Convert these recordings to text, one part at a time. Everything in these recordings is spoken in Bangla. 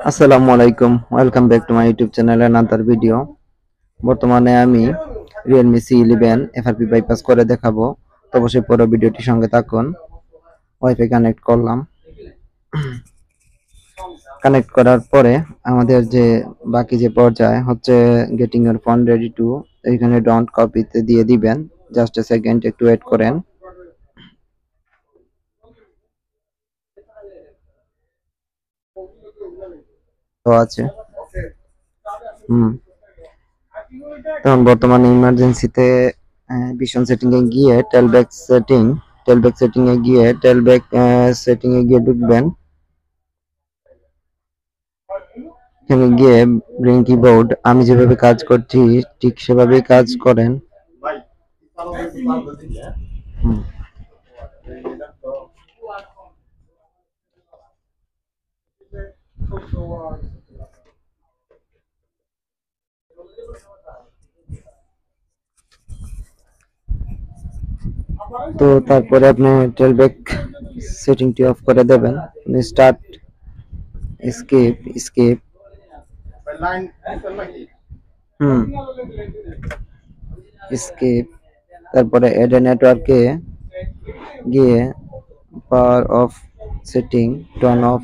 আসসালামু আলাইকুম, welcome back to my YouTube channel another video. বর্তমানে আমি Realme C11 FRP বাইপাস করে দেখাবো, তো অবশ্যই পুরো ভিডিওটির সঙ্গে থাকুন। ওয়াইফাই কানেক্ট করলাম। কানেক্ট করার পরে আমাদের যে বাকি যে পর্যায় হচ্ছে getting your phone ready to, এখানে ডোন্ট কপিতে দিয়ে দিবেন। জাস্ট এ সেকেন্ড, একটু ওয়েট করেন। তো আছে তখন বর্তমানে ইমার্জেন্সিতে ভিশন সেটিং এ গিয়ে টেলব্যাক সেটিং এ গিয়ে ঢুকবেন। এখানে গিয়ে ব্রিং কিবোর্ড, আমি যেভাবে কাজ করছি ঠিক সেভাবেই কাজ করেন। হুম। তো তারপরে আপনি টেলব্যাক সেটিংটি অফ করে দেবেন। Start, skip skip hmm skip, তারপরে এড নেটওয়ার্কে গিয়ে power off setting turn off,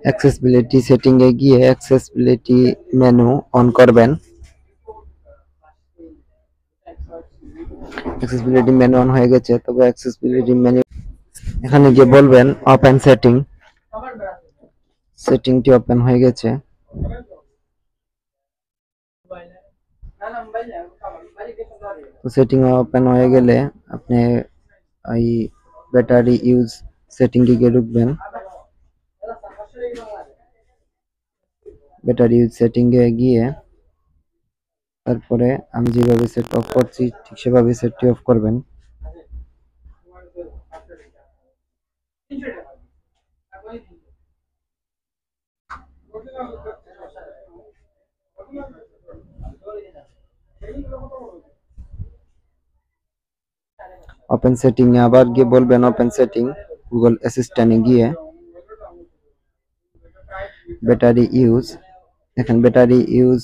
accessibility setting এ গিয়ে অ্যাক্সেসিবিলিটি মেনু অন করবেন। অ্যাক্সেসিবিলিটি মেনু অন হয়ে গেছে, তবে অ্যাক্সেসিবিলিটি মেনু এখানে গিয়ে বলবেন ওপেন সেটিং। সেটিংটি ওপেন হয়ে গেছে। তো সেটিং ওপেন হয়ে গেলে আপনি এই ব্যাটারি ইউজ সেটিং এ গিয়ে ঢুকবেন। ব্যাটারি ইউজ সেটিং এ গিয়ে তারপরে আমি যেভাবে সেট অফ করছি ঠিক সেভাবে সেটটি অফ করবেন। ওপেন সেটিং এ আবার গিয়ে বলবেন ওপেন সেটিং, গুগল অ্যাসিস্ট্যান্টে গিয়ে ব্যাটারি ইউজ, এখন ব্যাটারি ইউজ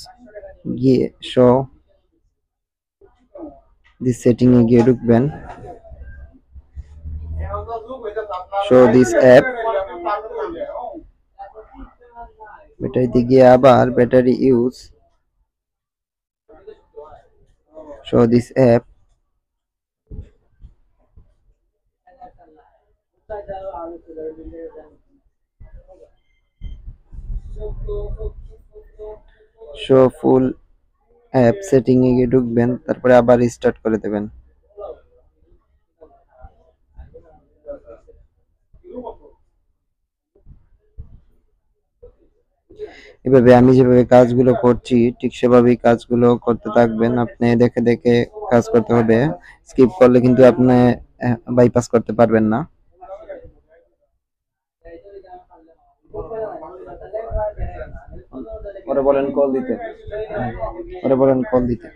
গিয়ে শো দিস সেটিং এ গিয়ে ঢুকবেন। শো দিস অ্যাপ, ব্যাটারিতে গিয়ে আবার battery use show this app, show full app setting এ গিয়ে ঢুকবেন, তারপরে আবার স্টার্ট করে দেবেন। এভাবে আমি যেভাবে কাজগুলো করছি ঠিক সেভাবেই কাজগুলো করতে থাকবেন। আপনি দেখে দেখে কাজ করতে হবে, স্কিপ করলে কিন্তু আপনি বাইপাস করতে পারবেন না। ওরে বলেন কল দিতে,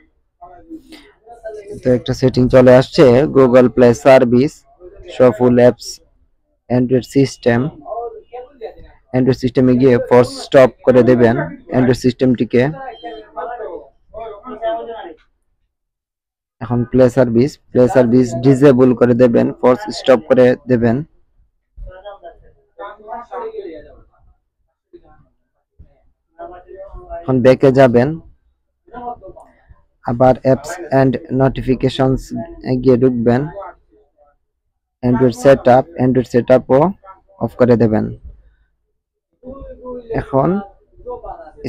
তো একটা সেটিং চলে আসছে, গুগল প্লে সার্ভিস শো ফুল অ্যাপস অ্যান্ড্রয়েড সিস্টেম। অ্যান্ড্রয়েড সিস্টেমে গিয়ে ফোর্স স্টপ করে দেবেন অ্যান্ড্রয়েড সিস্টেমটিকে। এখন প্লে সার্ভিস ডিসেবল করে দেবেন, ফোর্স স্টপ করে দেবেন। এখন ব্যাকে যাবেন, আবার অ্যাপস এন্ড নোটিফিকেশনস গিয়ে ঢুকবেন। অ্যান্ড্রয়েড সেটআপও অফ করে দেবেন। এখন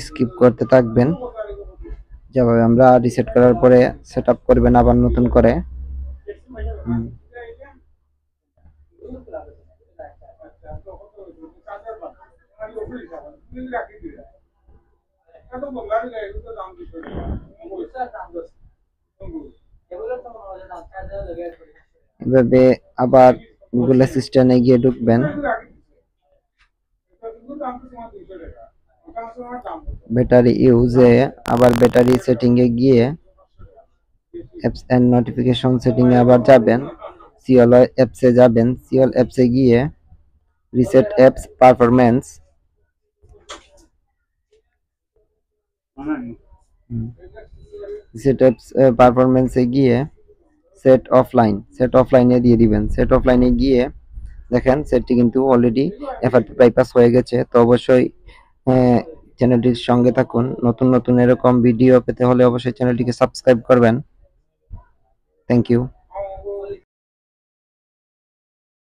স্কিপ করতে থাকবেন, যেভাবে আমরা রিসেট করার পরে সেটআপ করবেন আবার নতুন করে। এভাবে আবার গুগল অ্যাসিস্ট্যান্টে গিয়ে ঢুকবেন। ব্যাটারি ইউজে আবার ব্যাটারি সেটিং এ গিয়ে অ্যাপস এন্ড নোটিফিকেশন সেটিং এ আবার যাবেন। সিওল অ্যাপসে যাবেন, সিওল অ্যাপসে গিয়ে reset apps performance, reset apps পারফরম্যান্সে গিয়ে সেট অফলাইনে দিয়ে দিবেন। সেট অফলাইনে গিয়ে দেখেন সেটটি কিন্তু অলরেডি এফআরপি বাইপাস হয়ে গেছে। তো অবশ্যই চ্যানেলটির সঙ্গে থাকুন। নতুন নতুন এরকম ভিডিও পেতে হলে অবশ্যই চ্যানেলটিকে সাবস্ক্রাইব করবেন। Thank you.